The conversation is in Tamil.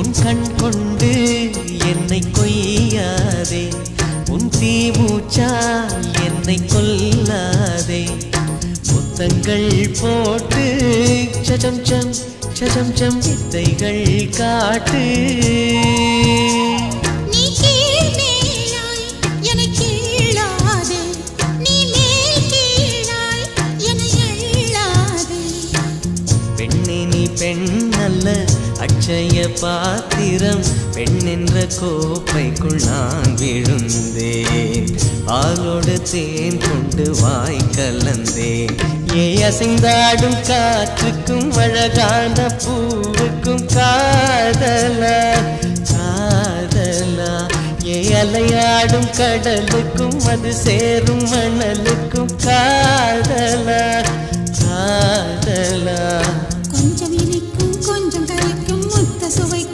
உன் கண் கொண்டு என்னை கொய்யாதே உன் தீமூச்சால் என்னை கொல்லாதே முத்தங்கள் போட்டு சஜம் சம் சஜம் சம் வித்தைகள் காட்டு பெண்ணல்ல அட்சய பாத்திரம் பெண் என்ற கோப்பைக்குள் நான் விழுந்தேன் பாலோடு தேன் கொண்டு வாய் கலந்தேன் ஏ அசைந்தாடும் காற்றுக்கும் அழகான பூவுக்கும் காதலா காதலா ஏ அலையாடும் கடலுக்கும் அது சேரும் மணலுக்கும் காதலா காதலா